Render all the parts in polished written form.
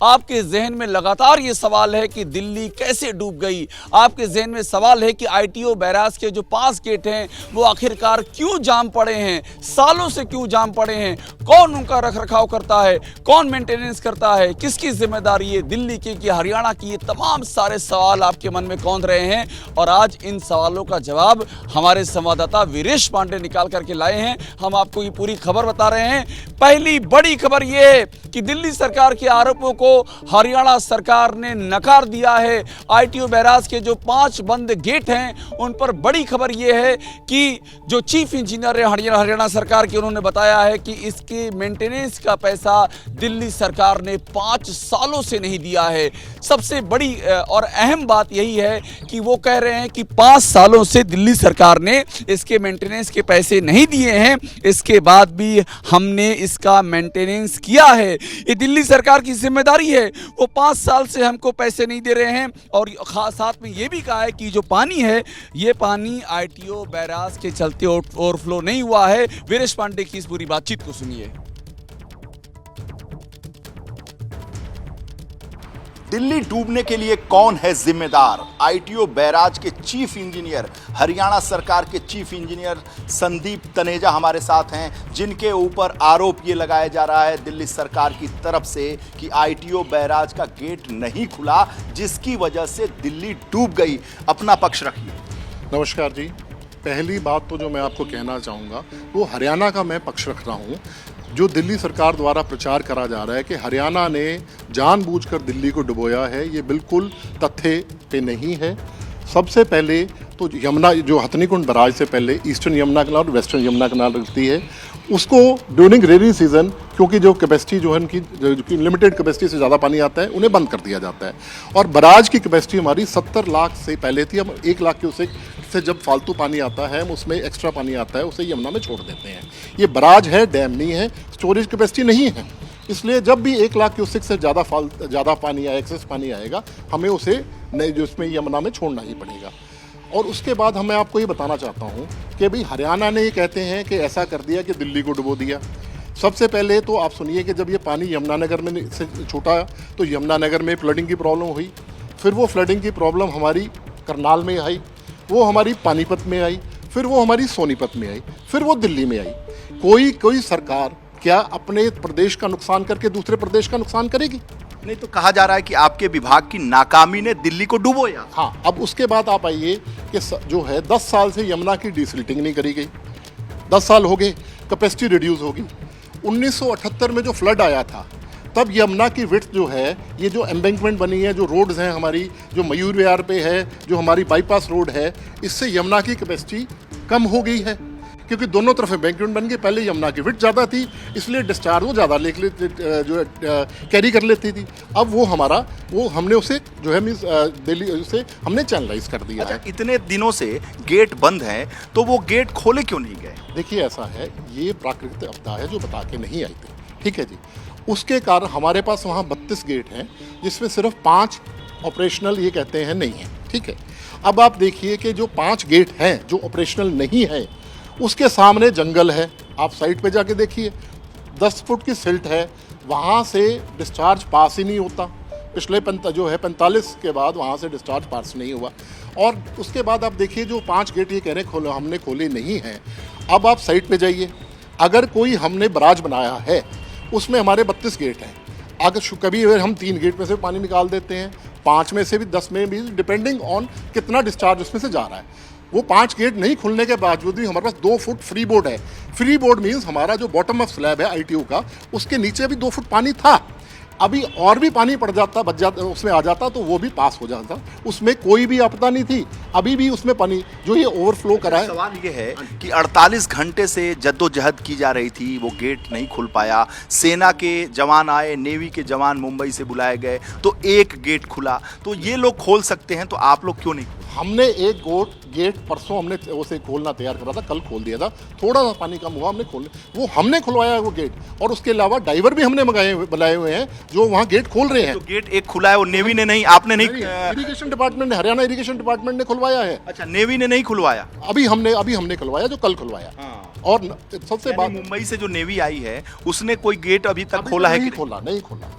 आपके जहन में लगातार ये सवाल है कि दिल्ली कैसे डूब गई। आपके जहन में सवाल है कि आईटीओ बैराज के जो 5 गेट हैं वो आखिरकार क्यों जाम पड़े हैं, सालों से क्यों जाम पड़े हैं, कौन उनका रखरखाव करता है, कौन मेंटेनेंस करता है, किसकी जिम्मेदारी है, दिल्ली की कि हरियाणा की। ये तमाम सारे सवाल आपके मन में कौंध रहे हैं और आज इन सवालों का जवाब हमारे संवाददाता वीरेश पांडे निकाल करके लाए हैं। हम आपको ये पूरी खबर बता रहे हैं। पहली बड़ी खबर ये है कि दिल्ली सरकार के आरोपों को हरियाणा सरकार ने नकार दिया है। आईटीओ बैराज के जो 5 बंद गेट हैं उन पर बड़ी खबर यह है कि जो चीफ इंजीनियर है हरियाणा सरकार के, उन्होंने बताया है कि इसके मेंटेनेंस का पैसा दिल्ली सरकार ने 5 सालों से नहीं दिया है। सबसे बड़ी और अहम बात यही है कि वो कह रहे हैं कि 5 सालों से दिल्ली सरकार ने इसके मेंटेनेंस के पैसे नहीं दिए हैं, इसके बाद भी हमने इसका मेंटेनेंस किया है। ये दिल्ली सरकार की जिम्मेदारी है। वो 5 साल से हमको पैसे नहीं दे रहे हैं और साथ में ये भी कहा है कि जो पानी है ये पानी आईटीओ बैराज के चलते ओवरफ्लो नहीं हुआ है। वीरेश पांडे की इस पूरी बातचीत को सुनिए। दिल्ली डूबने के लिए कौन है जिम्मेदार? आईटीओ बैराज के चीफ इंजीनियर, हरियाणा सरकार के चीफ इंजीनियर संदीप तनेजा हमारे साथ हैं, जिनके ऊपर आरोप ये लगाया जा रहा है दिल्ली सरकार की तरफ से कि आईटीओ बैराज का गेट नहीं खुला, जिसकी वजह से दिल्ली डूब गई। अपना पक्ष रखिए। नमस्कार जी। पहली बात तो जो मैं आपको कहना चाहूँगा वो हरियाणा का मैं पक्ष रख रहा हूँ। जो दिल्ली सरकार द्वारा प्रचार करा जा रहा है कि हरियाणा ने जानबूझकर दिल्ली को डुबोया है, ये बिल्कुल तथ्य पे नहीं है। सबसे पहले तो यमुना, जो हथनीकुंड बराज से पहले ईस्टर्न यमुना कैनाल और वेस्टर्न यमुना कैनाल लगती है, उसको ड्यूरिंग रेनी सीजन, क्योंकि जो कैपेसिटी जो है उनकी लिमिटेड कैपेसिटी से ज़्यादा पानी आता है, उन्हें बंद कर दिया जाता है। और बराज की कैपेसिटी हमारी 70 लाख से पहले थी। हम 1 लाख क्यूसेक से जब फालतू पानी आता है, हम उसमें एक्स्ट्रा पानी आता है, उसे यमुना में छोड़ देते हैं। ये बराज है, डैम नहीं है, स्टोरेज कैपेसिटी नहीं है। इसलिए जब भी 1 लाख क्यूसेक से ज़्यादा पानी आए, एक्सेस पानी आएगा, हमें उसे जो उसमें यमुना में छोड़ना ही पड़ेगा। और उसके बाद मैं आपको ये बताना चाहता हूँ कि भाई हरियाणा ने ये कहते हैं कि ऐसा कर दिया कि दिल्ली को डुबो दिया। सबसे पहले तो आप सुनिए कि जब ये पानी यमुनानगर में से छूटा तो यमुनानगर में फ्लडिंग की प्रॉब्लम हुई, फिर वो फ्लडिंग की प्रॉब्लम हमारी करनाल में आई, वो हमारी पानीपत में आई, फिर वो हमारी सोनीपत में आई, फिर वो दिल्ली में आई। कोई सरकार क्या अपने प्रदेश का नुकसान करके दूसरे प्रदेश का नुकसान करेगी? नहीं तो कहा जा रहा है कि आपके विभाग की नाकामी ने दिल्ली को डुबोया। हाँ, अब उसके बाद आप आइए कि जो है 10 साल से यमुना की डिसिल्टिंग नहीं करी गई। 10 साल हो गए, कैपेसिटी रिड्यूस होगी। 1978 में जो फ्लड आया था तब यमुना की विड्थ जो है, ये जो एम्बैंकमेंट बनी है, जो रोड्स हैं हमारी, जो मयूर विहार पे है, जो हमारी बाईपास रोड है, इससे यमुना की कैपेसिटी कम हो गई है, क्योंकि दोनों तरफ एम्बैंकमेंट बन गई। पहले यमुना की विड्थ ज़्यादा थी, इसलिए डिस्चार्ज वो ज़्यादा जो कैरी कर लेती थी। अब वो हमने उसे जो है दिल्ली उसे हमने चैनलाइज कर दिया। अच्छा, इतने दिनों से गेट बंद हैं तो वो गेट खोले क्यों नहीं गए? देखिए, ऐसा है, ये प्राकृतिक आपदा है जो बता के नहीं आई थी, ठीक है जी। उसके कारण हमारे पास वहाँ 32 गेट हैं, जिसमें सिर्फ 5 ऑपरेशनल ये कहते हैं नहीं है, ठीक है। अब आप देखिए कि जो 5 गेट हैं जो ऑपरेशनल नहीं है, उसके सामने जंगल है। आप साइट पे जाके देखिए, 10 फुट की सिल्ट है, वहाँ से डिस्चार्ज पास ही नहीं होता। पिछले 45 के बाद वहाँ से डिस्चार्ज पास नहीं हुआ। और उसके बाद आप देखिए जो 5 गेट ये कह रहे हमने खोले नहीं हैं। अब आप साइट पे जाइए, अगर कोई हमने बराज बनाया है उसमें हमारे 32 गेट हैं। अगर कभी हम 3 गेट में से पानी निकाल देते हैं, 5 में से भी, 10 में भी, डिपेंडिंग ऑन कितना डिस्चार्ज उसमें से जा रहा है। वो 5 गेट नहीं खुलने के बावजूद भी हमारे पास 2 फुट फ्री बोर्ड है। फ्री बोर्ड मीन्स हमारा जो बॉटम ऑफ स्लैब है आईटीओ का, उसके नीचे भी 2 फुट पानी था। अभी और भी पानी बच जाता, उसमें आ जाता तो वो भी पास हो जाता, उसमें कोई भी आपदा नहीं थी। अभी भी उसमें पानी जो ये ओवरफ्लो करा है। सवाल ये है कि 48 घंटे से जद्दोजहद की जा रही थी, वो गेट नहीं खुल पाया। सेना के जवान आए, नेवी के जवान मुंबई से बुलाए गए तो एक गेट खुला। तो ये लोग खोल सकते हैं तो आप लोग क्यों नहीं? हमने एक गेट परसों हमने उसे खोलना तैयार करा था, कल खोल दिया था। थोड़ा सा पानी कम हुआ, हमने खुलवाया वो गेट। और उसके अलावा डाइवर भी हमने बुलाए हुए हैं जो वहाँ गेट खोल रहे हैं। तो गेट एक खुला है, वो नेवी ने नहीं, आपने नहीं? इरिगेशन डिपार्टमेंट ने, हरियाणा इरिगेशन डिपार्टमेंट ने खुलवाया है। अच्छा, नेवी ने नहीं खुलवाया? अभी हमने खुलवाया, जो कल खुलवाया। और सबसे बात, मुंबई से जो नेवी आई है उसने कोई गेट अभी तक खोला है? नहीं खोला।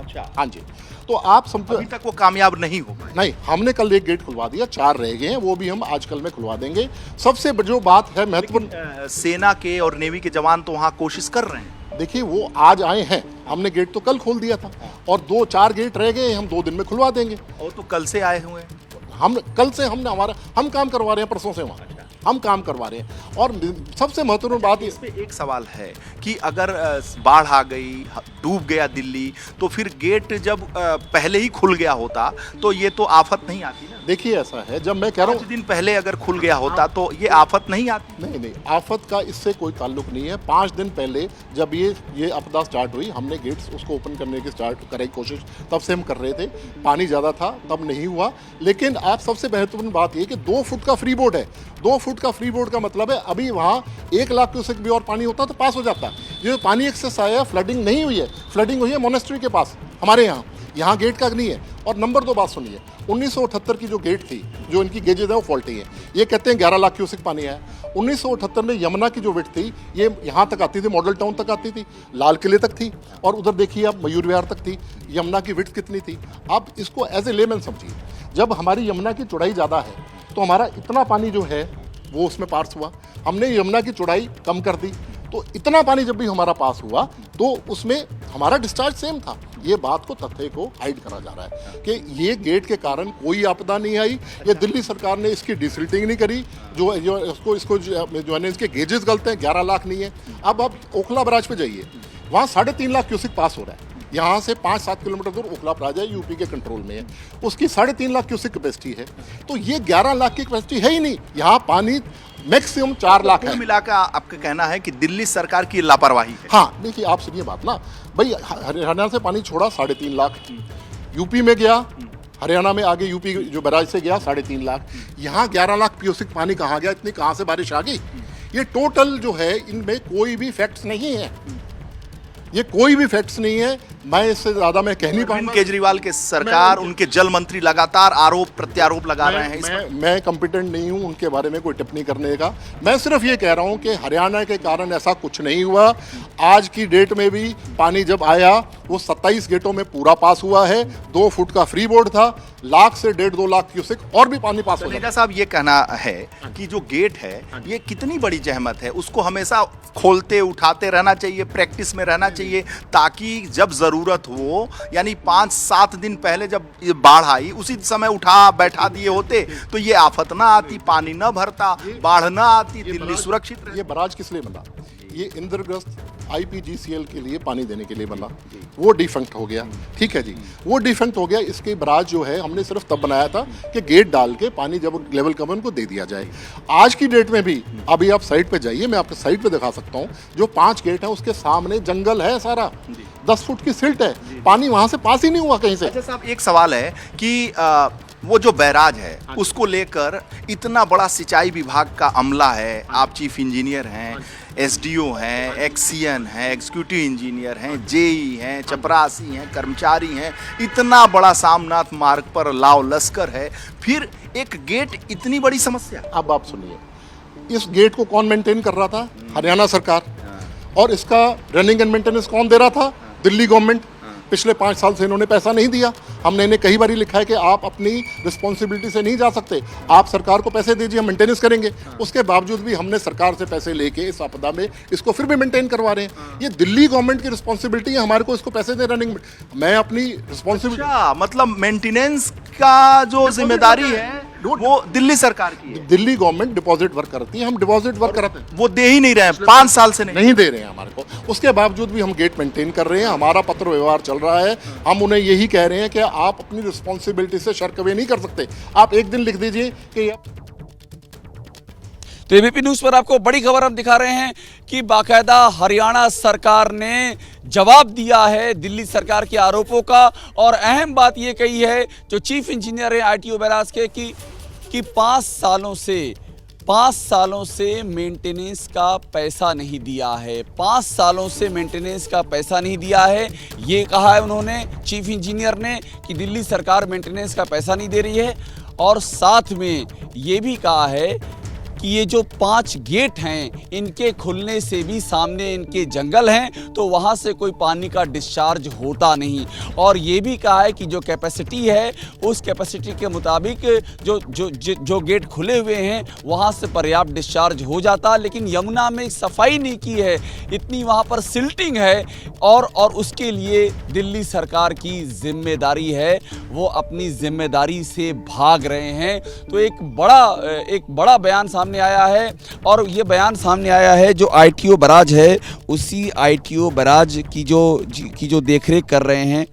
अच्छा। हाँ जी। तो आप समझो अभी तक वो कामयाब नहीं हो पाए। नहीं, हमने कल एक गेट खुलवा दिया, 4 रह गए हैं, वो भी हम आज कल में खुलवा देंगे। सबसे जो बात है महत्वपूर्ण, सेना के और नेवी के जवान तो वहाँ कोशिश कर रहे हैं। देखिए वो आज आए हैं, हमने गेट तो कल खोल दिया था और 2-4 गेट रह गए, हम 2 दिन में खुलवा देंगे। और तो कल से आए हुए हैं। हम कल से हम काम करवा रहे हैं, परसों से वहाँ हम काम करवा रहे हैं। और सबसे महत्वपूर्ण बात इस पे एक सवाल है कि अगर बाढ़ आ गई, डूब गया दिल्ली, तो फिर गेट जब पहले ही खुल गया होता तो ये तो आफत नहीं आती ना। देखिए ऐसा है, जब मैं कह रहा 5 हूँ दिन पहले अगर खुल गया होता तो ये आफत नहीं आती। नहीं, आफत का इससे कोई ताल्लुक नहीं है। 5 दिन पहले जब ये आपदा स्टार्ट हुई, हमने गेट्स उसको ओपन करने की कराई कोशिश, तब से हम कर रहे थे। पानी ज़्यादा था तब नहीं हुआ। लेकिन आप सबसे महत्वपूर्ण बात ये कि 2 फुट का फ्री बोर्ड है। 2 फुट का फ्री बोर्ड का मतलब है अभी वहाँ 1 लाख क्यूसेक भी और पानी होता तो पास हो जाता। ये पानी एक्सेस आया, फ्लडिंग नहीं हुई है। फ्लडिंग हुई है मोनेस्ट्री के पास हमारे यहाँ गेट का नहीं है। और नंबर 2 बात सुनिए, 1978 की जो गेट थी, जो इनकी गेजेज है वो फॉल्टी है। ये कहते हैं 11 लाख क्यूसेक पानी आया। 1978 में यमुना की जो विड्थ थी, ये यहाँ तक आती थी, मॉडल टाउन तक आती थी, लाल किले तक थी, और उधर देखिए आप मयूर विहार तक थी। यमुना की विड्थ कितनी थी? आप इसको एज ए लेमैन समझिए। जब हमारी यमुना की चौड़ाई ज़्यादा है तो हमारा इतना पानी जो है वो उसमें पास हुआ। हमने यमुना की चौड़ाई कम कर दी, तो इतना पानी जब भी हमारा पास हुआ तो उसमें हमारा डिस्चार्ज सेम था। ये बात को, तथ्य को हाइड करा जा रहा है कि ये गेट के कारण कोई आपदा नहीं आई। ये दिल्ली सरकार ने इसकी डिसिल्टिंग नहीं करी, जो इसको जो है इसके गेजेस गलत हैं। 11 लाख नहीं है। अब आप ओखला बराज पे जाइए, वहाँ 3.5 लाख क्यूसेक पास हो रहा है। यहाँ से 5-7 किलोमीटर दूर ओखला बराज है, यूपी के कंट्रोल में है, उसकी 3.5 लाख क्यूसेक कैपेसिटी है। तो ये 11 लाख की कैपेसिटी है ही नहीं। यहाँ पानी मैक्सिमम 4 लाख है। मिलाकर आपका कहना है कि दिल्ली सरकार की लापरवाही है। हाँ, देखिए आप सुनिए बात ना भाई, हरियाणा से पानी छोड़ा 3.5 लाख, यूपी में गया, हरियाणा में आगे यूपी जो बैराज से गया 3.5 लाख। यहाँ 11 लाख क्यूसेक पानी कहाँ गया? इतनी कहाँ से बारिश आ गई? ये टोटल जो है, इनमें कोई भी फैक्ट्स नहीं है। ये कोई भी फैक्ट्स नहीं है। मैं इससे ज्यादा मैं कह नहीं पाऊंगा। केजरीवाल के सरकार, उनके जल मंत्री लगातार आरोप प्रत्यारोप लगा रहे हैं इस पर। मैं कॉम्पिटेंट नहीं हूं उनके बारे में कोई टिप्पणी करने का। मैं सिर्फ ये कह रहा हूं कि हरियाणा के कारण ऐसा कुछ नहीं हुआ। आज की डेट में भी पानी जब आया वो 27 गेटों में पूरा पास हुआ है। 2 फुट का फ्री बोर्ड था, लाख से 1.5-2 लाख क्यूसेक और भी पानी पास हो तनेजा साहब, ये कहना है कि जो गेट है ये कितनी बड़ी जहमत है, उसको हमेशा खोलते उठाते रहना चाहिए, प्रैक्टिस में रहना चाहिए, ताकि जब जरूरत हो, यानी 5-7 दिन पहले जब ये बाढ़ आई उसी समय उठा बैठा दिए होते तो ये आफत ना आती, पानी ना भरता, बाढ़ ना आती, दिल्ली सुरक्षित रहती। ये बराज किस लिए बना? ये इंद्रग्रस्त IPGCL के लिए पानी देने के लिए बना। वो डिफंक्ट हो गया, ठीक है जी, वो डिफंक्ट हो गया। इसके बराज जो है हमने सिर्फ तब बनाया था कि गेट डाल के पानी जब लेवल कम उनको दे दिया जाए। आज की डेट में भी, अभी आप साइड पे जाइए, मैं आपको साइड पे दिखा सकता हूँ, जो 5 गेट है उसके सामने जंगल है सारा, 10 फुट की सिल्ट है, पानी वहां से पास ही नहीं हुआ कहीं से। अच्छा साहब, एक सवाल है कि वो जो बैराज है उसको लेकर इतना बड़ा सिंचाई विभाग का अमला है, आप चीफ इंजीनियर हैं, SDO हैं, एक्सियन हैं, एग्जीक्यूटिव इंजीनियर हैं, JE हैं, चपरासी हैं, कर्मचारी हैं, इतना बड़ा सामनाथ मार्ग पर लाव लश्कर है, फिर एक गेट इतनी बड़ी समस्या। अब आप सुनिए, इस गेट को कौन मेंटेन कर रहा था? हरियाणा सरकार। और इसका रनिंग एंड मेंटेनेंस कौन दे रहा था? दिल्ली गवर्नमेंट। पिछले 5 साल से इन्होंने पैसा नहीं दिया। हमने इन्हें कई बार लिखा है कि आप अपनी रिस्पॉन्सिबिलिटी से नहीं जा सकते, आप सरकार को पैसे दीजिए, हम मेंटेनेंस करेंगे। उसके बावजूद भी हमने सरकार से पैसे लेके इस आपदा में इसको फिर भी मेंटेन करवा रहे हैं। ये दिल्ली गवर्नमेंट की रिस्पॉन्सिबिलिटी है हमारे को इसको पैसे दे रनिंग में। मैं अपनी रिस्पॉन्सिबिलिटी, अच्छा, मतलब मेंटेनेंस का जो जिम्मेदारी है वो दिल्ली सरकार की है। दिल्ली गवर्नमेंट डिपॉजिट वर्क करती है, हम डिपॉजिट वर्क कराते हैं, वो दे ही नहीं रहे हैं, 5 साल से नहीं दे रहे हैं हमारे को। उसके बावजूद भी हम गेट मेंटेन कर रहे हैं, हमारा पत्र व्यवहार चल रहा है। हम उन्हें यही कह रहे हैं कि आप अपनी रिस्पॉन्सिबिलिटी से शर्कवे नहीं कर सकते। आप एक दिन लिख दीजिए कि तो एबीपी न्यूज पर आपको बड़ी खबर हम दिखा रहे हैं कि बाकायदा हरियाणा सरकार ने जवाब दिया है दिल्ली सरकार के आरोपों का। और अहम बात ये कही है जो चीफ इंजीनियर है ITO बैराज के कि 5 सालों से मेंटेनेंस का पैसा नहीं दिया है। 5 सालों से मेंटेनेंस का पैसा नहीं दिया है, ये कहा है उन्होंने, चीफ इंजीनियर ने, कि दिल्ली सरकार मेंटेनेंस का पैसा नहीं दे रही है। और साथ में ये भी कहा है कि ये जो 5 गेट हैं इनके खुलने से भी सामने इनके जंगल हैं, तो वहाँ से कोई पानी का डिस्चार्ज होता नहीं। और ये भी कहा है कि जो कैपेसिटी है उस कैपेसिटी के मुताबिक जो गेट खुले हुए हैं वहाँ से पर्याप्त डिस्चार्ज हो जाता, लेकिन यमुना में सफाई नहीं की है, इतनी वहाँ पर सिल्टिंग है और उसके लिए दिल्ली सरकार की जिम्मेदारी है, वो अपनी जिम्मेदारी से भाग रहे हैं। तो एक बड़ा बयान सामने आया है और ये बयान सामने आया है जो ITO बैराज है, उसी ITO बैराज की जो देखरेख कर रहे हैं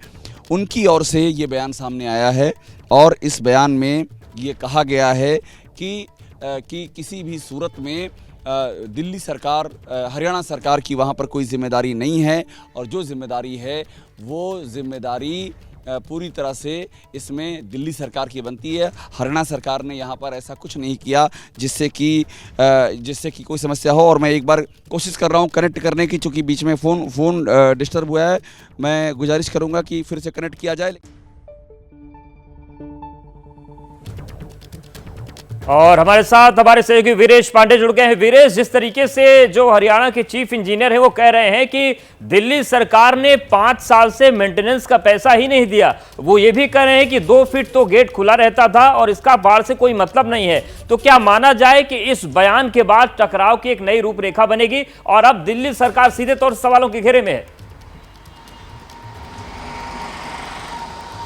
उनकी ओर से ये बयान सामने आया है। और इस बयान में ये कहा गया है कि किसी भी सूरत में दिल्ली सरकार, हरियाणा सरकार की वहाँ पर कोई जिम्मेदारी नहीं है और जो जिम्मेदारी है वो जिम्मेदारी पूरी तरह से इसमें दिल्ली सरकार की बनती है। हरियाणा सरकार ने यहाँ पर ऐसा कुछ नहीं किया जिससे कि कोई समस्या हो। और मैं एक बार कोशिश कर रहा हूँ कनेक्ट करने की, चूँकि बीच में फ़ोन डिस्टर्ब हुआ है, मैं गुजारिश करूँगा कि फिर से कनेक्ट किया जाए। और हमारे साथ हमारे सहयोगी वीरेश पांडे जुड़ गए हैं। वीरेश, जिस तरीके से जो हरियाणा के चीफ इंजीनियर हैं वो कह रहे हैं कि दिल्ली सरकार ने 5 साल से मेंटेनेंस का पैसा ही नहीं दिया, वो ये भी कह रहे हैं कि 2 फीट तो गेट खुला रहता था और इसका बाढ़ से कोई मतलब नहीं है, तो क्या माना जाए कि इस बयान के बाद टकराव की एक नई रूपरेखा बनेगी और अब दिल्ली सरकार सीधे तौर से सवालों के घेरे में है?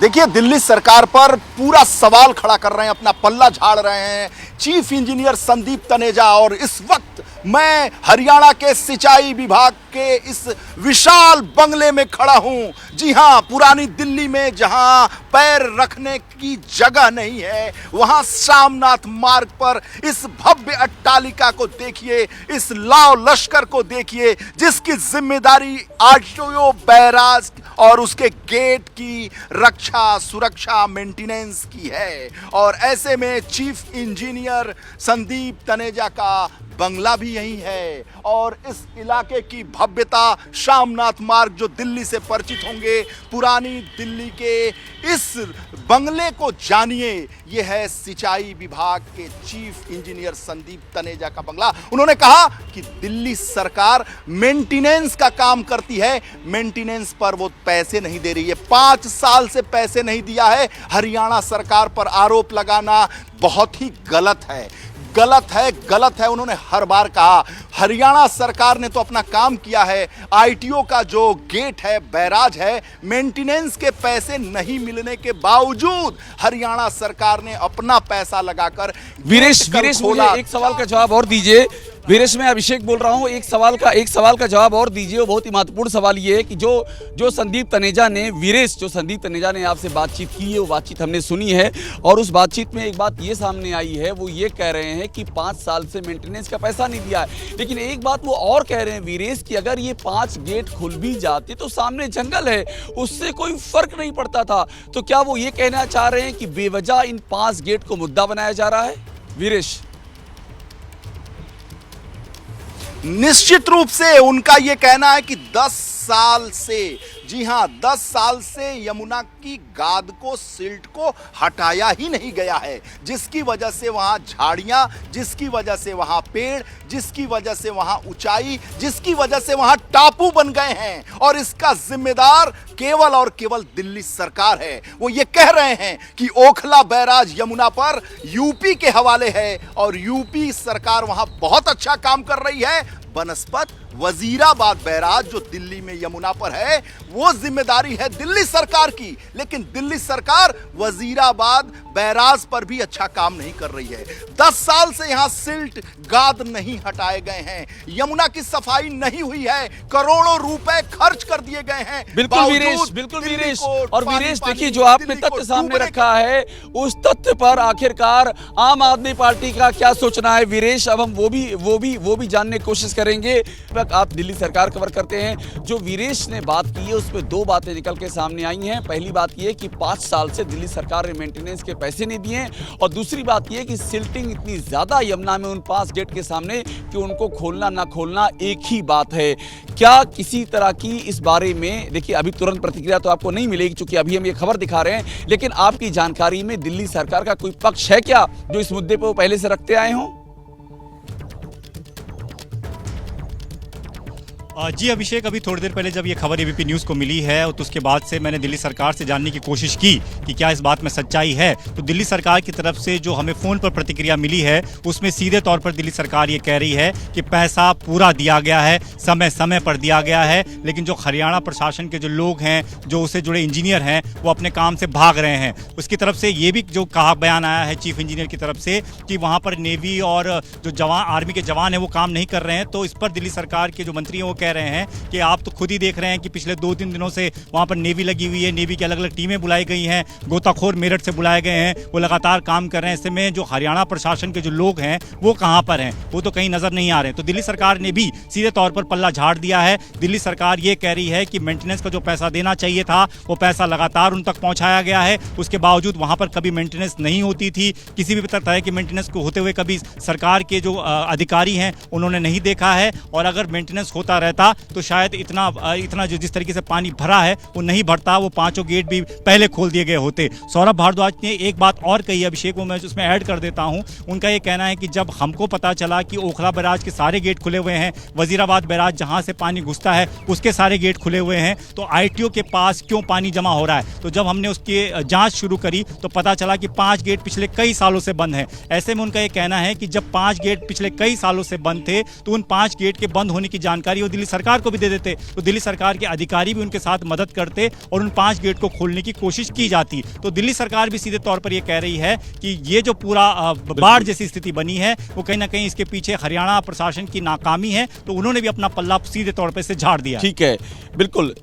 देखिए, दिल्ली सरकार पर पूरा सवाल खड़ा कर रहे हैं, अपना पल्ला झाड़ रहे हैं चीफ इंजीनियर संदीप तनेजा। और इस वक्त मैं हरियाणा के सिंचाई विभाग के इस विशाल बंगले में खड़ा हूं। जी हां, पुरानी दिल्ली में जहां पैर रखने की जगह नहीं है, वहां शामनाथ मार्ग पर इस भव्य अट्टालिका को देखिए, इस लाव लश्कर को देखिए जिसकी जिम्मेदारी ITO बैराज और उसके गेट की रक्षा, सुरक्षा, मेंटेनेंस की है। और ऐसे में चीफ इंजीनियर संदीप तनेजा का बंगला भी यही है। और इस इलाके की भव्यता, शामनाथ मार्ग जो दिल्ली से परिचित होंगे, पुरानी दिल्ली के इस बंगले को जानिए। यह है सिंचाई विभाग के चीफ इंजीनियर संदीप तनेजा का बंगला। उन्होंने कहा कि दिल्ली सरकार मेंटेनेंस का काम करती है, मेंटेनेंस पर वो पैसे नहीं दे रही है, 5 साल से पैसे नहीं दिया है। हरियाणा सरकार पर आरोप लगाना बहुत ही गलत है, गलत है। उन्होंने हर बार कहा हरियाणा सरकार ने तो अपना काम किया है, ITO का जो गेट है, बैराज है, मेंटेनेंस के पैसे नहीं मिलने के बावजूद हरियाणा सरकार ने अपना पैसा लगाकर। वीरेश मुझे एक सवाल का जवाब और दीजिए। वीरेश, मैं अभिषेक बोल रहा हूं, एक सवाल का जवाब और दीजिए। वो बहुत ही महत्वपूर्ण सवाल ये है कि जो संदीप तनेजा ने, वीरेश, जो संदीप तनेजा ने आपसे बातचीत की है, वो बातचीत हमने सुनी है और उस बातचीत में एक बात ये सामने आई है, वो ये कह रहे हैं कि 5 साल से मेंटेनेंस का पैसा नहीं दिया है। लेकिन एक बात वो और कह रहे हैं वीरेश कि अगर ये 5 गेट खुल भी जाते तो सामने जंगल है, उससे कोई फर्क नहीं पड़ता था। तो क्या वो ये कहना चाह रहे हैं कि बेवजह इन 5 गेट को मुद्दा बनाया जा रहा है? वीरेश, निश्चित रूप से उनका यह कहना है कि 10 साल से, जी हां, 10 साल से यमुना की गाद को, सिल्ट को हटाया ही नहीं गया है, जिसकी वजह से वहां झाड़ियां, जिसकी वजह से वहां पेड़, जिसकी वजह से वहां ऊंचाई, जिसकी वजह से वहां टापू बन गए हैं। और इसका जिम्मेदार केवल और केवल दिल्ली सरकार है। वो ये कह रहे हैं कि ओखला बैराज यमुना पर यूपी के हवाले है और यूपी सरकार वहां बहुत अच्छा काम कर रही है। बनस्पत वजीराबाद बैराज जो दिल्ली में यमुना पर है, वो जिम्मेदारी है दिल्ली सरकार की, लेकिन दिल्ली सरकार वजीराबाद बैराज पर भी अच्छा काम नहीं कर रही है। 10 साल से यहां सिल्ट, गाद नहीं हटाए गए हैं, यमुना की सफाई नहीं हुई है, करोड़ों रुपए खर्च कर दिए गए हैं। बिल्कुल वीरेश। और वीरेश, देखिए, जो आपने तथ्य सामने रखा है, उस तथ्य पर आखिरकार आम आदमी पार्टी का क्या सोचना है वीरेश, अब हम वो भी जानने की कोशिश करेंगे। आप दिल्ली सरकार कवर करते हैं। जो वीरेश ने बात की है उसमें 2 बातें निकल के सामने आई हैं। पहली बात यह कि 5 साल से दिल्ली सरकार ने मेंटेनेंस के पैसे नहीं दिए और दूसरी बात यह कि सिल्टिंग इतनी ज्यादा यमुना में उन 5 गेट के सामने कि उनको खोलना ना खोलना एक ही बात है। क्या किसी तरह की इस बारे में, देखिए अभी तुरंत प्रतिक्रिया तो आपको नहीं मिलेगी क्योंकि अभी हम ये खबर दिखा रहे हैं, लेकिन आपकी जानकारी में दिल्ली सरकार का कोई पक्ष है क्या जो इस मुद्दे पर पहले से रखते आए हों? जी अभिषेक, अभी थोड़ी देर पहले जब ये खबर एबीपी न्यूज़ को मिली है तो उसके बाद से मैंने दिल्ली सरकार से जानने की कोशिश की कि क्या इस बात में सच्चाई है। तो दिल्ली सरकार की तरफ से जो हमें फ़ोन पर प्रतिक्रिया मिली है उसमें सीधे तौर पर दिल्ली सरकार ये कह रही है कि पैसा पूरा दिया गया है, समय समय पर दिया गया है, लेकिन जो हरियाणा प्रशासन के जो लोग हैं, जो उससे जुड़े इंजीनियर हैं, वो अपने काम से भाग रहे हैं। उसकी तरफ से ये भी जो कहा बयान आया है चीफ इंजीनियर की तरफ से कि वहाँ पर नेवी और जो जवान आर्मी के जवान हैं वो काम नहीं कर रहे हैं। तो इस पर दिल्ली सरकार के जो मंत्री हैं वो कह रहे हैं कि आप तो खुद ही देख रहे हैं कि पिछले 2-3 दिनों से वहाँ पर नेवी लगी हुई है, नेवी की अलग अलग टीमें बुलाई गई हैं, गोताखोर मेरठ से बुलाए गए हैं, वो लगातार काम कर रहे हैं। ऐसे में जो हरियाणा प्रशासन के जो लोग हैं वो कहाँ पर हैं, वो तो कहीं नजर नहीं आ रहे हैं। तो दिल्ली सरकार ने भी सीधे तौर पर पल्ला झाड़ दिया है। दिल्ली सरकार ये कह रही है कि मेंटेनेंस का जो पैसा देना चाहिए था वो पैसा लगातार उन तक पहुंचाया गया है, उसके बावजूद वहां पर कभी मेंटेनेंस नहीं होती थी, किसी भी तरह की मेंटेनेंस को होते हुए कभी सरकार के जो अधिकारी हैं उन्होंने नहीं देखा है। और अगर मेंटेनेंस होता रहता तो शायद इतना जो जिस तरीके से पानी भरा है वो नहीं भरता, वो 5 गेट भी पहले खोल दिए गए होते। सौरभ भारद्वाज ने एक बात और कही अभिषेक, वो मैं उसमें ऐड कर देता हूं। उनका ये कहना है कि जब हमको पता चला कि ओखला बैराज के सारे गेट खुले हुए हैं, वजीराबाद बैराज जहां से पानी घुसता है उसके सारे गेट खुले हुए हैं, तो आईटीओ के पास क्यों पानी जमा हो रहा है। तो जब हमने उसकी जांच शुरू करी तो पता चला कि 5 गेट पिछले कई सालों से बंद हैं। ऐसे में उनका ये कहना है कि जब 5 गेट पिछले कई सालों से बंद थे तो उन 5 गेट के बंद होने की जानकारी वो दिल्ली सरकार को भी दे देते, तो दिल्ली सरकार के अधिकारी भी उनके साथ मदद करते और उन 5 गेट को खोलने की कोशिश की जाती। तो दिल्ली सरकार भी सीधे तौर पर यह कह रही है कि ये जो पूरा बाढ़ जैसी स्थिति बनी है वो कहीं ना कहीं इसके पीछे हरियाणा प्रशासन की नाकामी है। तो उन्होंने भी अपना पल्ला सीधे तौर पर से झाड़ दिया। ठीक है, बिल्कुल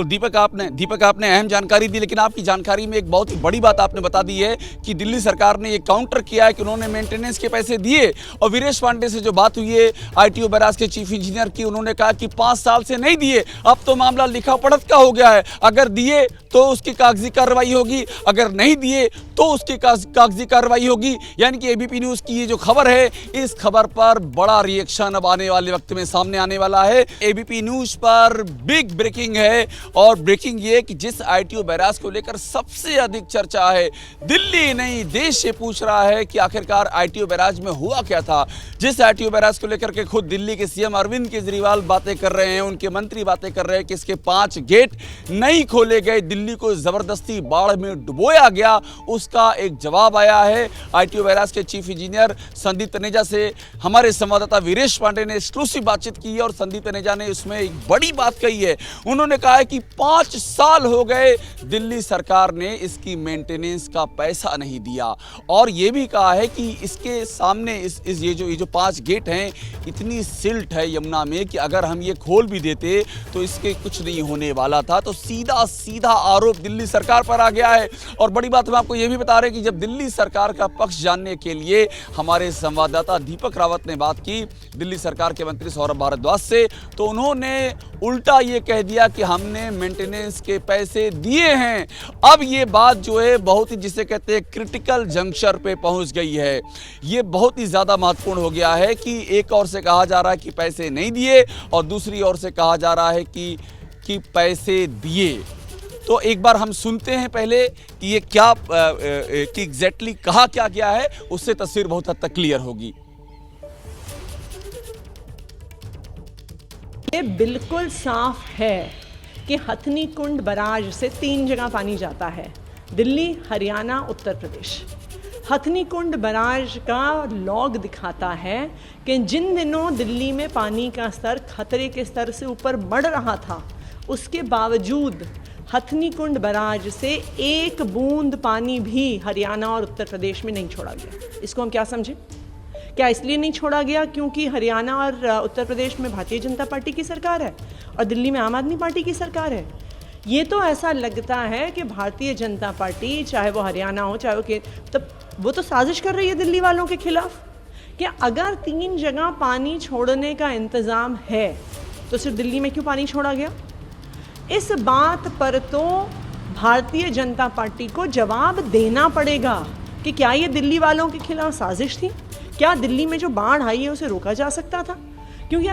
दीपक आपने अहम जानकारी दी, लेकिन आपकी जानकारी में एक बहुत ही बड़ी बात आपने बता दी है कि दिल्ली सरकार ने ये काउंटर किया है कि उन्होंने मेंटेनेंस के पैसे दिए। और वीरेश पांडे से जो बात हुई है आईटीओ बैराज के चीफ इंजीनियर की, उन्होंने कहा कि 5 साल से नहीं दिए, अब तो मामला लिखा पढ़त का हो गया है। अगर दिए तो उसकी कागजी कार्रवाई होगी, अगर नहीं दिए तो उसकी कागजी कार्रवाई होगी। यानी कि एबीपी न्यूज़ की ये जो खबर है, इस खबर पर बड़ा रिएक्शन अब आने वाले वक्त में सामने आने वाला है। एबीपी न्यूज़ पर बिग ब्रेकिंग है, और ब्रेकिंग ये कि जिस आईटीओ बैराज को लेकर सबसे अधिक चर्चा है, दिल्ली नहीं देश से पूछ रहा है कि आखिरकार आईटीओ बैराज में हुआ क्या था। जिस आईटीओ बैराज को लेकर के खुद दिल्ली के सीएम अरविंद केजरीवाल बातें कर रहे हैं, उनके मंत्री बातें कर रहे हैं कि इसके 5 गेट नहीं खोले गए, दिल्ली को जबरदस्ती बाढ़ में डुबोया गया, उसका एक जवाब आया है। आईटीओ बैराज के चीफ इंजीनियर संदीप तनेजा से हमारे संवाददाता वीरेश पांडे ने एक्सक्लूसिव बातचीत की है और संदीप तनेजा ने उसमें एक बड़ी बात कही है। उन्होंने कहा है कि 5 साल हो गए दिल्ली सरकार ने इसकी मेंटेनेंस का पैसा नहीं दिया, और यह भी कहा है कि इसके सामने ये जो 5 गेट हैं, इतनी सिल्ट है यमुना में कि अगर हम ये खोल भी देते तो इसके कुछ नहीं होने वाला था। तो सीधा आरोप दिल्ली सरकार पर आ गया है। और बड़ी बात हम आपको ये भी बता रहे हैं कि जब दिल्ली सरकार का पक्ष जानने के लिए हमारे संवाददाता दीपक रावत ने बात की दिल्ली सरकार के मंत्री सौरभ भारद्वाज से, तो उन्होंने उल्टा ये कह दिया कि हमने मेंटेनेंस के पैसे दिए हैं। अब ये बात जो है बहुत ही, जिसे कहते हैं, क्रिटिकल जंक्शन पे पहुंच गई है। ये बहुत ही ज्यादा महत्वपूर्ण हो गया है कि एक ओर से कहा जा रहा है कि पैसे नहीं दिए और दूसरी ओर से कहा जा रहा है कि पैसे दिए। तो एक बार हम सुनते हैं पहले कि ये क्या कि एग्जैक्टली कहा क्या गया है, उससे तस्वीर बहुत हद तक क्लियर होगी। ये बिल्कुल साफ है कि हथनी कुंड बैराज से 3 जगह पानी जाता है, दिल्ली, हरियाणा, उत्तर प्रदेश। हथनी कुंड बैराज का लॉग दिखाता है कि जिन दिनों दिल्ली में पानी का स्तर खतरे के स्तर से ऊपर बढ़ रहा था, उसके बावजूद हथनी कुंड बैराज से 1 बूंद पानी भी हरियाणा और उत्तर प्रदेश में नहीं छोड़ा गया। इसको हम क्या समझें? क्या इसलिए नहीं छोड़ा गया क्योंकि हरियाणा और उत्तर प्रदेश में भारतीय जनता पार्टी की सरकार है और दिल्ली में आम आदमी पार्टी की सरकार है? ये तो ऐसा लगता है कि भारतीय जनता पार्टी, चाहे वो हरियाणा हो चाहे वो तब वो तो साजिश कर रही है दिल्ली वालों के खिलाफ कि अगर 3 जगह पानी छोड़ने का इंतज़ाम है तो सिर्फ दिल्ली में क्यों पानी छोड़ा गया? इस बात पर तो भारतीय जनता पार्टी को जवाब देना पड़ेगा कि क्या ये दिल्ली वालों के खिलाफ साजिश थी? क्या दिल्ली में जो बाढ़ आई है उसे रोका जा सकता था? क्योंकि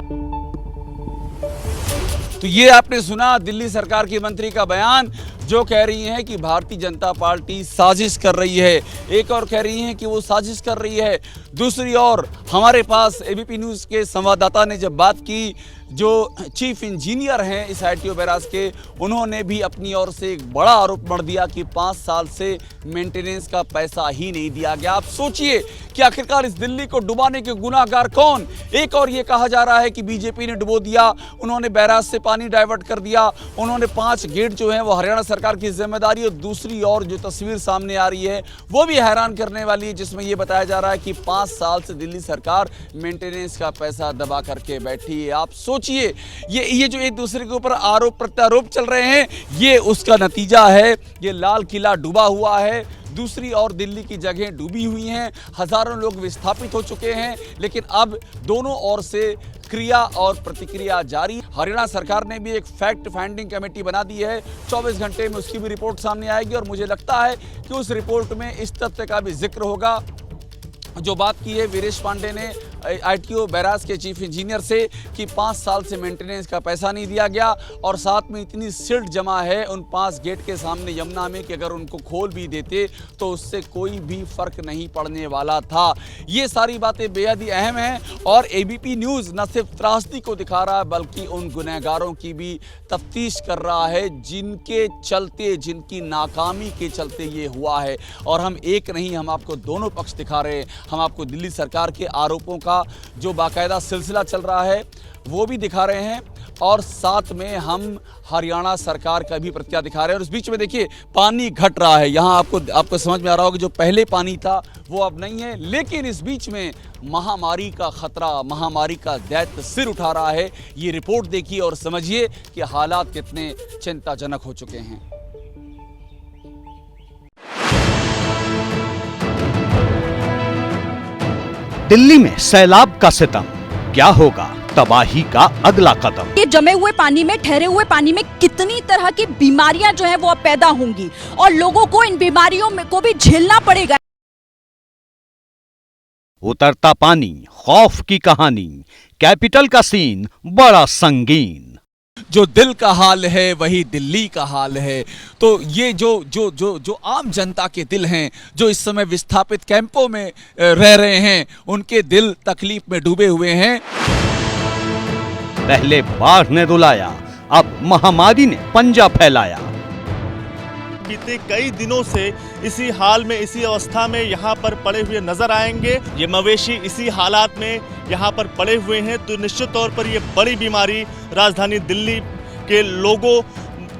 तो ये आपने सुना दिल्ली सरकार की मंत्री का बयान, जो कह रही हैं कि भारतीय जनता पार्टी साजिश कर रही है। एक और कह रही हैं कि वो साजिश कर रही है, दूसरी ओर हमारे पास एबीपी न्यूज़ के संवाददाता ने जब बात की जो चीफ इंजीनियर हैं इस आईटीओ बैराज के, उन्होंने भी अपनी ओर से एक बड़ा आरोप मढ़ दिया कि 5 साल से मेंटेनेंस का पैसा ही नहीं दिया गया। आप सोचिए कि आखिरकार इस दिल्ली को डुबाने के गुनाहगार कौन? एक और ये कहा जा रहा है कि बीजेपी ने डुबो दिया, उन्होंने बैराज से पानी डाइवर्ट कर दिया, उन्होंने 5 गेट जो हैं वो हरियाणा सरकार की जिम्मेदारी। और दूसरी और जो तस्वीर सामने आ रही है वो भी हैरान करने वाली है, जिसमें ये बताया जा रहा है कि 5 साल से दिल्ली सरकार मेंटेनेंस का पैसा दबा करके बैठी है। आप सोचिए ये जो एक दूसरे के ऊपर आरोप प्रत्यारोप चल रहे हैं, ये उसका नतीजा है। ये लाल किला डूबा हुआ है, दूसरी और दिल्ली की जगह डूबी हुई हैं, हजारों लोग विस्थापित हो चुके हैं, लेकिन अब दोनों ओर से क्रिया और प्रतिक्रिया जारी। हरियाणा सरकार ने भी एक फैक्ट फाइंडिंग कमेटी बना दी है, 24 घंटे में उसकी भी रिपोर्ट सामने आएगी और मुझे लगता है कि उस रिपोर्ट में इस तथ्य का भी जिक्र होगा जो बात की है वीरेश पांडे ने आईटीओ बैराज के चीफ इंजीनियर से कि 5 साल से मेंटेनेंस का पैसा नहीं दिया गया और साथ में इतनी सिल्ट जमा है उन 5 गेट के सामने यमुना में कि अगर उनको खोल भी देते तो उससे कोई भी फर्क नहीं पड़ने वाला था। ये सारी बातें बेहद ही अहम हैं और एबीपी न्यूज़ न सिर्फ त्रासदी को दिखा रहा है बल्कि उन गुनहगारों की भी तफ्तीश कर रहा है जिनके चलते, जिनकी नाकामी के चलते ये हुआ है। और हम एक नहीं, हम आपको दोनों पक्ष दिखा रहे हैं। हम आपको दिल्ली सरकार के आरोपों का जो बाकायदा सिलसिला चल रहा है वो भी दिखा रहे हैं और साथ में हम हरियाणा सरकार का भी प्रत्याय दिखा रहे हैं। और उस बीच में देखिए पानी घट रहा है, यहाँ आपको समझ में आ रहा होगा जो पहले पानी था वो अब नहीं है, लेकिन इस बीच में महामारी का खतरा, महामारी का दैत्य सिर उठा रहा है। ये रिपोर्ट देखिए और समझिए कि हालात कितने चिंताजनक हो चुके हैं। दिल्ली में सैलाब का सितम, क्या होगा तबाही का अगला कदम? ये जमे हुए पानी में, ठहरे हुए पानी में कितनी तरह की बीमारियां जो है वो अब पैदा होंगी और लोगों को इन बीमारियों में को भी झेलना पड़ेगा। उतरता पानी, खौफ की कहानी, कैपिटल का सीन बड़ा संगीन। जो दिल का हाल है वही दिल्ली का हाल है। तो ये जो आम जनता के दिल हैं, जो इस समय विस्थापित कैंपों में रह रहे हैं, उनके दिल तकलीफ में डूबे हुए हैं। पहले बाढ़ ने रुलाया, अब महामारी ने पंजा फैलाया। बीते कई दिनों से इसी हाल में, इसी अवस्था में यहाँ पर पड़े हुए नजर आएंगे। ये मवेशी इसी हालात में यहाँ पर पड़े हुए हैं, तो निश्चित तौर पर ये बड़ी बीमारी राजधानी दिल्ली के लोगों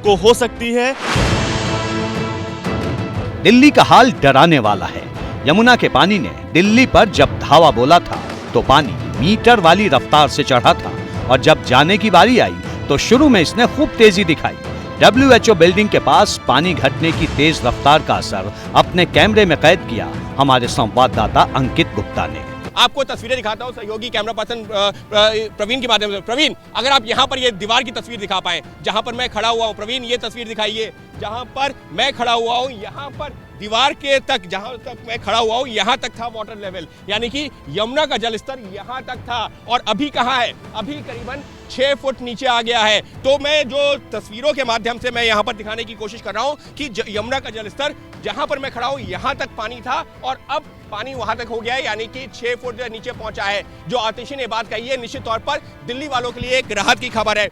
को हो सकती है। दिल्ली का हाल डराने वाला है। यमुना के पानी ने दिल्ली पर जब धावा बोला था तो पानी मीटर वाली रफ्तार से चढ़ा था और जब जाने की बारी आई तो शुरू में इसने खूब तेजी दिखाई। WHO बिल्डिंग के पास पानी घटने की तेज रफ्तार का असर अपने कैमरे में कैद किया हमारे संवाददाता अंकित गुप्ता ने। आपको तस्वीरें दिखाता हूं सहयोगी कैमरा पर्सन प्रवीण के माध्यम से। प्रवीण, अगर आप यहां पर ये दीवार की तस्वीर दिखा पाए जहां पर मैं खड़ा हुआ हूं। प्रवीण, ये तस्वीर दिखाइए जहां पर मैं खड़ा हुआ हूं, यहां पर दीवार के तक, जहां तक मैं खड़ा हुआ हूं, यहां तक था वाटर लेवल, यानी कि यमुना का जलस्तर यहां तक था। और अभी कहां है? अभी करीबन 6 फुट नीचे आ गया है। तो मैं जो तस्वीरों के माध्यम से मैं यहां पर दिखाने की कोशिश कर रहा हूं कि यमुना का जलस्तर जहां पर मैं खड़ा हूं यहां तक पानी था और अब पानी वहां तक हो गया है, यानी कि 6 फुट नीचे पहुंचा है। जो आतिशी ने बात कही है, निश्चित तौर पर दिल्ली वालों के लिए एक राहत की खबर है।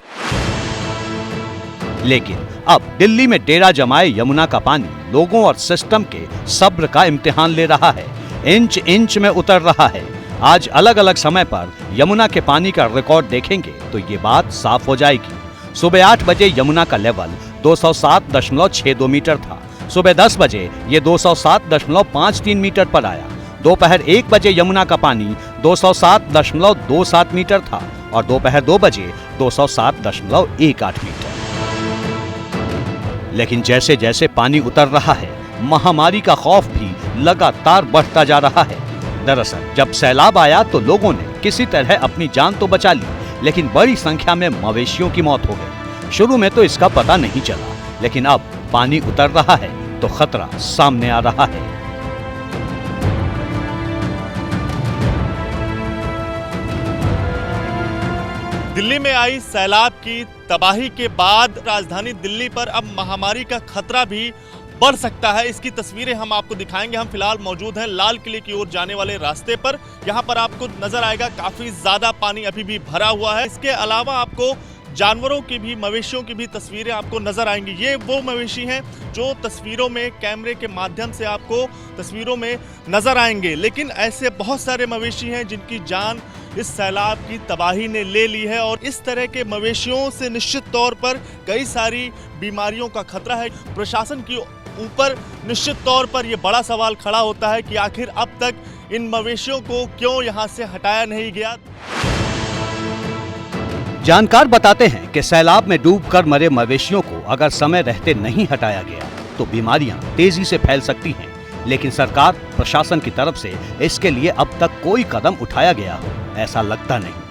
लेकिन अब दिल्ली में डेरा जमाए यमुना का पानी लोगों और सिस्टम के सब्र का इम्तिहान ले रहा है, इंच इंच में उतर रहा है। आज अलग अलग समय पर यमुना के पानी का रिकॉर्ड देखेंगे तो ये बात साफ हो जाएगी। सुबह 8 बजे यमुना का लेवल 207.62 मीटर था। सुबह 10 बजे ये 207.53 मीटर पर आया। दोपहर 1 बजे यमुना का पानी 207.27 मीटर था और दोपहर 2 बजे 207.18 मीटर। लेकिन जैसे जैसे पानी उतर रहा है, महामारी का खौफ भी लगातार बढ़ता जा रहा है। दरअसल जब सैलाब आया तो लोगों ने किसी तरह अपनी जान तो बचा ली, लेकिन बड़ी संख्या में मवेशियों की मौत हो गई। शुरू में तो इसका पता नहीं चला, लेकिन अब पानी उतर रहा है तो खतरा सामने आ रहा है। दिल्ली में आई सैलाब की तबाही के बाद राजधानी दिल्ली पर अब महामारी का खतरा भी बढ़ सकता है। इसकी तस्वीरें हम आपको दिखाएंगे। हम फिलहाल मौजूद हैं लाल किले की ओर जाने वाले रास्ते पर। यहाँ पर आपको नजर आएगा काफी ज्यादा पानी अभी भी भरा हुआ है। इसके अलावा आपको जानवरों की भी, मवेशियों की भी तस्वीरें आपको नजर आएंगी। ये वो मवेशी हैं जो तस्वीरों में, कैमरे के माध्यम से आपको तस्वीरों में नजर आएंगे। लेकिन ऐसे बहुत सारे मवेशी हैं जिनकी जान इस सैलाब की तबाही ने ले ली है और इस तरह के मवेशियों से निश्चित तौर पर कई सारी बीमारियों का खतरा है। प्रशासन की ऊपर निश्चित तौर पर यह बड़ा सवाल खड़ा होता है कि आखिर अब तक इन मवेशियों को क्यों यहाँ से हटाया नहीं गया। जानकार बताते हैं कि सैलाब में डूबकर मरे मवेशियों को अगर समय रहते नहीं हटाया गया तो बीमारियां तेजी से फैल सकती हैं, लेकिन सरकार, प्रशासन की तरफ से इसके लिए अब तक कोई कदम उठाया गया हो ऐसा लगता नहीं।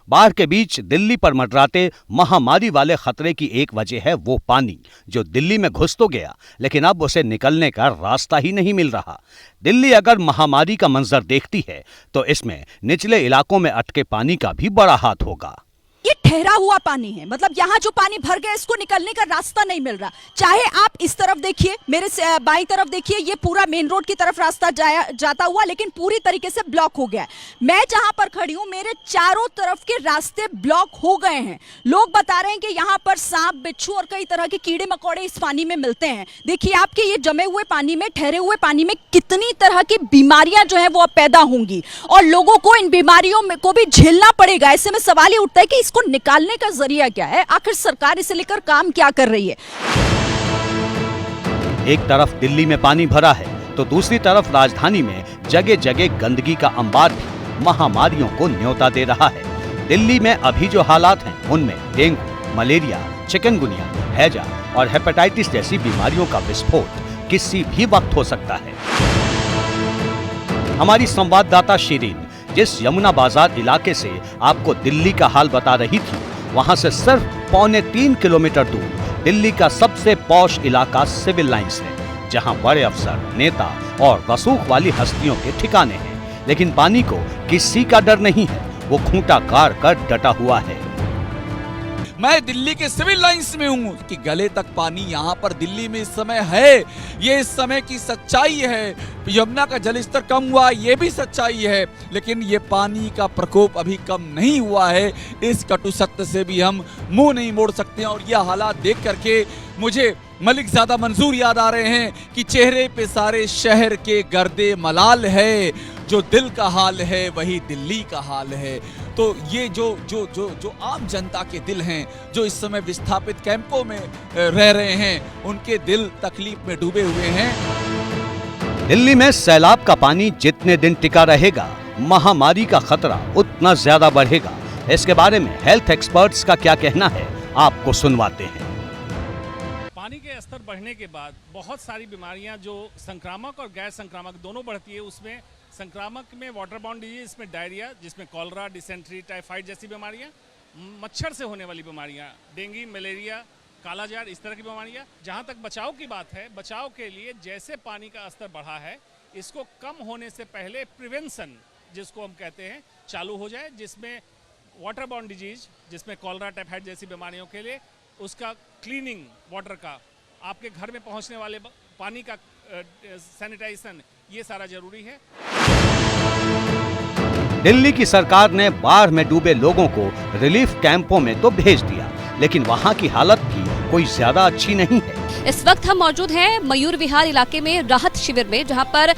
बाढ़ के बीच दिल्ली पर मंडराते महामारी वाले खतरे की एक वजह है वो पानी जो दिल्ली में घुस तो गया, लेकिन अब उसे निकलने का रास्ता ही नहीं मिल रहा। दिल्ली अगर महामारी का मंजर देखती है तो इसमें निचले इलाकों में अटके पानी का भी बड़ा हाथ होगा। ये ठहरा हुआ पानी है, मतलब यहाँ जो पानी भर गया इसको निकलने का रास्ता नहीं मिल रहा। चाहे आप इस तरफ देखिए, मेरे बाईं तरफ देखिए, ये पूरा मेन रोड की तरफ रास्ता जाता हुआ लेकिन पूरी तरीके से ब्लॉक हो गया है। मैं जहां पर खड़ी हूं मेरे चारों तरफ के रास्ते ब्लॉक हो गए हैं। लोग बता रहे हैं कि यहाँ पर सांप, बिच्छू और कई तरह के कीड़े मकोड़े इस पानी में मिलते हैं। देखिए आपके ये जमे हुए पानी में, ठहरे हुए पानी में कितनी तरह की बीमारियां जो है वो अब पैदा होंगी और लोगों को इन बीमारियों में को भी झेलना पड़ेगा। ऐसे में सवाल ये उठता है कि इसको निकालने का जरिया क्या है, आखिर सरकार इसे लेकर काम क्या कर रही है। एक तरफ दिल्ली में पानी भरा है तो दूसरी तरफ राजधानी में जगह जगह गंदगी का अंबार भी महामारियों को न्योता दे रहा है। दिल्ली में अभी जो हालात हैं उनमें डेंगू, मलेरिया, चिकनगुनिया, हैजा और हेपेटाइटिस जैसी बीमारियों का विस्फोट किसी भी वक्त हो सकता है। हमारी संवाददाता शिरीन जिस यमुना बाजार इलाके से आपको दिल्ली का हाल बता रही थी, वहां से सिर्फ 3.25 किलोमीटर दूर दिल्ली का सबसे पॉश इलाका सिविल लाइंस है, जहां बड़े अफसर, नेता और रसूख वाली हस्तियों के ठिकाने हैं। लेकिन पानी को किसी का डर नहीं है, वो खूंटा गाड़ कर डटा हुआ है। मैं दिल्ली के सिविल लाइंस में हूँ कि गले तक पानी यहाँ पर दिल्ली में इस समय है। ये इस समय की सच्चाई है। यमुना का जलस्तर कम हुआ, ये भी सच्चाई है, लेकिन ये पानी का प्रकोप अभी कम नहीं हुआ है। इस कटु सत्य से भी हम मुंह नहीं मोड़ सकते हैं। और ये हालात देख करके मुझे मलिक ज़्यादा मंसूर याद आ रहे हैं कि चेहरे पे सारे शहर के गर्दे मलाल है, जो दिल का हाल है वही दिल्ली का हाल है। तो ये जो आम जनता के दिल हैं, जो इस समय विस्थापित कैंपों में रह रहे हैं, उनके दिल तकलीफ में डूबे हुए हैं। दिल्ली में सैलाब का पानी जितने दिन टिका रहेगा, महामारी का खतरा उतना ज्यादा बढ़ेगा। इसके बारे में हेल्थ एक्सपर्ट्स का क्या कहना है, आपको सुनवाते हैं। पानी के स्तर बढ़ने के बाद बहुत सारी बीमारियां जो संक्रामक और गैर संक्रामक दोनों बढ़ती है। उसमें संक्रामक में वाटर बाउंड डिजीज, इसमें डायरिया, जिसमें कॉलरा, डिसेंट्री, टाइफाइड जैसी बीमारियां, मच्छर से होने वाली बीमारियां, डेंगू, मलेरिया, कालाजार, इस तरह की बीमारियां। जहां तक बचाव की बात है, बचाव के लिए जैसे पानी का स्तर बढ़ा है, इसको कम होने से पहले प्रिवेंशन जिसको हम कहते हैं चालू हो जाए, जिसमें वाटर बाउंड डिजीज, जिसमें कॉलरा, टाइफाइड जैसी बीमारियों के लिए उसका क्लीनिंग वाटर का, आपके घर में पहुंचने वाले पानी का सैनिटाइजेशन, ये सारा जरूरी है। दिल्ली की सरकार ने बाढ़ में डूबे लोगों को रिलीफ कैंपों में तो भेज दिया, लेकिन वहां की हालत भी कोई ज्यादा अच्छी नहीं है। इस वक्त हम मौजूद हैं मयूर विहार इलाके में राहत शिविर में, जहां पर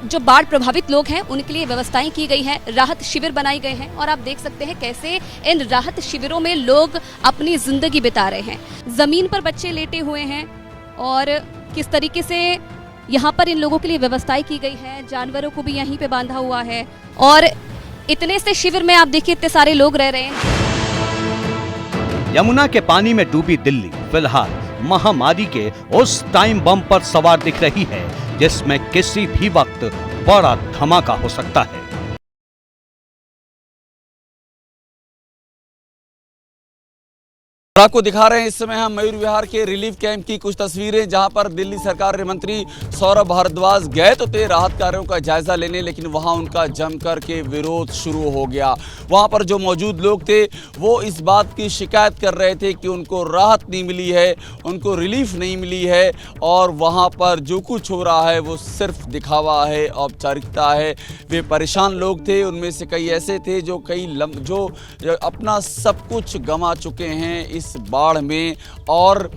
जो बाढ़ प्रभावित लोग हैं उनके लिए व्यवस्थाएं की गई हैं, राहत शिविर बनाए गए हैं। और आप देख सकते हैं कैसे इन राहत शिविरों में लोग अपनी जिंदगी बिता रहे हैं। जमीन पर बच्चे लेटे हुए हैं और किस तरीके से यहाँ पर इन लोगों के लिए व्यवस्थाएं की गई है। जानवरों को भी यहीं पे बांधा हुआ है और इतने से शिविर में आप देखिए इतने सारे लोग रह रहे हैं। यमुना के पानी में डूबी दिल्ली फिलहाल महामारी के उस टाइम बम पर सवार दिख रही है जिसमें किसी भी वक्त बड़ा धमाका हो सकता है। और आपको दिखा रहे हैं इस समय हम मयूर विहार के रिलीफ कैंप की कुछ तस्वीरें, जहां पर दिल्ली सरकार के मंत्री सौरभ भारद्वाज गए तो थे राहत कार्यों का जायजा लेने, लेकिन वहां उनका जमकर के विरोध शुरू हो गया। वहां पर जो मौजूद लोग थे वो इस बात की शिकायत कर रहे थे कि उनको राहत नहीं मिली है, उनको रिलीफ नहीं मिली है और वहां पर जो कुछ हो रहा है वो सिर्फ दिखावा है, औपचारिकता है। वे परेशान लोग थे, उनमें से कई ऐसे थे जो जो अपना सब कुछ गंवा चुके हैं इस बाढ़ में और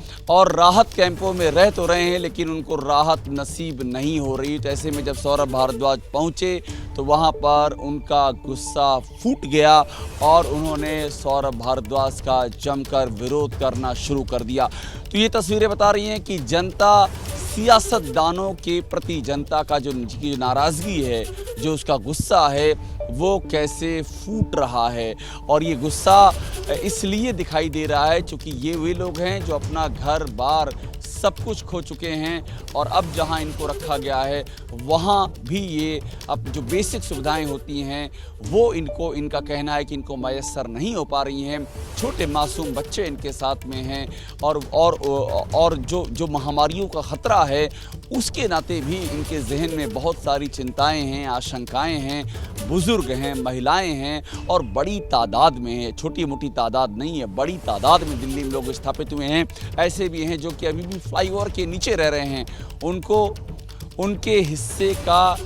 राहत कैंपों में रह तो रहे हैं, लेकिन उनको राहत नसीब नहीं हो रही। तो ऐसे में जब सौरभ भारद्वाज पहुंचे तो वहां पर उनका गुस्सा फूट गया और उन्होंने सौरभ भारद्वाज का जमकर विरोध करना शुरू कर दिया। तो ये तस्वीरें बता रही हैं कि जनता, सियासतदानों के प्रति जनता का जो नाराज़गी है, जो उसका गुस्सा है, वो कैसे फूट रहा है। और ये गुस्सा इसलिए दिखाई दे रहा है क्योंकि ये वे लोग हैं जो अपना घर बार सब कुछ खो चुके हैं और अब जहां इनको रखा गया है वहां भी ये अब जो बेसिक सुविधाएं होती हैं वो इनका कहना है कि इनको मैसर नहीं हो पा रही हैं। छोटे मासूम बच्चे इनके साथ में हैं और जो महामारियों का खतरा है उसके नाते भी इनके जहन में बहुत सारी चिंताएं हैं, आशंकाएं हैं। बुजुर्ग हैं, महिलाएं हैं और बड़ी तादाद में है, छोटी मोटी तादाद नहीं है, बड़ी तादाद में दिल्ली में लोग स्थापित हुए हैं। ऐसे भी हैं जो कि अभी भी फ्लाईओवर के नीचे रह रहे हैं, उनको उनके हिस्से का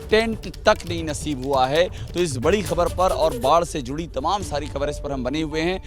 टेंट तक नहीं नसीब हुआ है। तो इस बड़ी खबर पर और बाढ़ से जुड़ी तमाम सारी खबर इस पर हम बने हुए हैं।